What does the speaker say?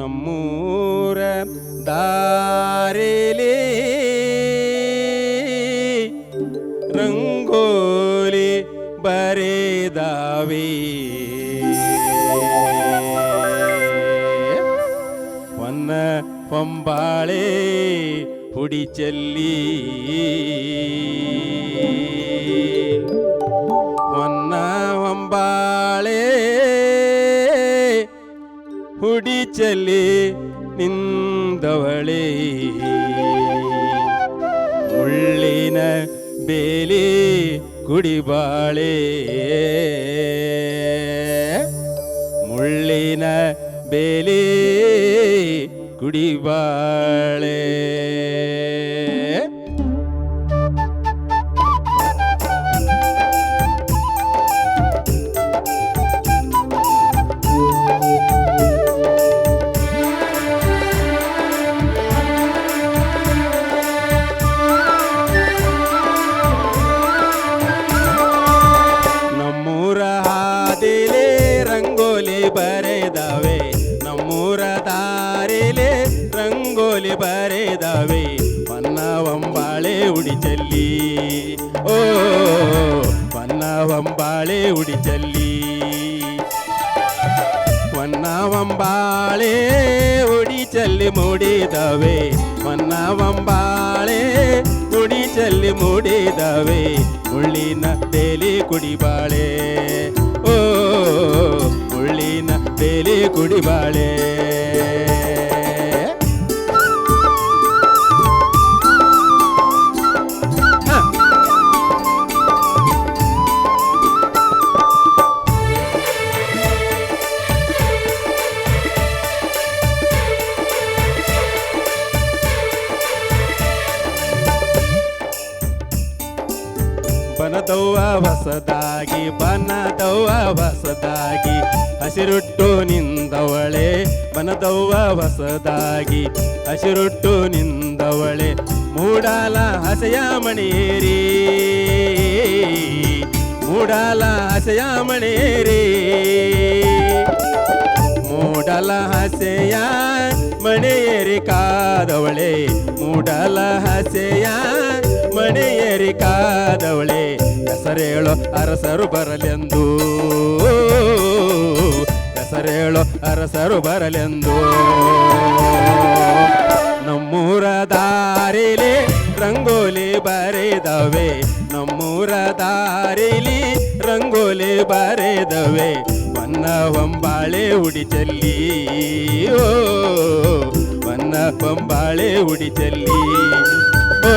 ನಮ್ಮೂರ ದಾರಿಲಿ ರಂಗೋಲಿ ಬರೆದಾವೆ ಹೊನ್ನ ಹೊಂಬಾಳೆ ಹುಡಿ ಚೆಲ್ಲಿ ಹೊನ್ನ ಹೊಂಬಾಳೆ ಹುಡಿ ಚೆಲ್ಲಿ ನಿಂದವಳೆ ಮುಳ್ಳಿನ ಬೇಲಿ ಕುಡಿಬಾಳೆ ಮುಳ್ಳಿನ ಬೇಲಿ ಕುಡಿಬಾಳೆ ಬರೆದಾವೆ ನಮ್ಮೂರ ದಾರಿಲೆ ರಂಗೋಲಿ ಬರೆದಾವೆ ಹೊನ್ನ ಹೊಂಬಾಳೆ ಉಡಿ ಚೆಲ್ಲಿ ಓ ಹೊನ್ನ ಹೊಂಬಾಳೆ ಉಡಿ ಚೆಲ್ಲಿ ಹೊನ್ನ ಹೊಂಬಾಳೆ ಉಡಿ ಚೆಲ್ಲಿ ಮೂಡಿದಾವೆ ಹೊನ್ನ ಹೊಂಬಾಳೆ ಉಡಿ ಚೆಲ್ಲಿ ಮೂಡಿದಾವೆ ಮುಳ್ಳಿನ ಬೇಲಿ ಕುಡಿಬಾಳೆ ಓ ಮುಳ್ಳಿನ ಬೇಲಿ ಕುಡಿಬಾಳೆ ಬನದವ್ವ ಹೊಸದಾಗಿ ಬನದವ್ವ ಹೊಸದಾಗಿ ಹಸಿರುಟ್ಟು ನಿಂದವಳೆ ಬನದವ್ವ ಹೊಸದಾಗಿ ಹಸಿರುಟ್ಟು ನಿಂದವಳೆ ಮೂಡಾಲ ಹಸೆಯ ಮಣೇರಿ ಮೂಡಾಲ ಹಸೆಯ ಮಣೇರಿ ಮೂಡಲ ಹಸೆಯ ಮಣೆಯೇರಿ ಕಾದವಳೆ ಮೂಡಲ ಹಸೆಯ ಮಣೆಯೇರಿ ಕಾದವಳೆ ಹೆಸರೇಳೋ ಅರಸರು ಬರಲೆಂದು ಹೆಸರೇಳೋ ಅರಸರು ಬರಲೆಂದು ನಮ್ಮೂರ ದಾರಿಲಿ ರಂಗೋಲಿ ಬರೆದವೆ ನಮ್ಮೂರ ದಾರಿಲಿ ರಂಗೋಲಿ ಬರೆದವೆ ಹೊನ್ನ ಹೊಂಬಾಳೆ ಉಡಿ ಚೆಲ್ಲಿ ಓ ಹೊನ್ನ ಹೊಂಬಾಳೆ ಉಡಿ ಚೆಲ್ಲಿ ಓ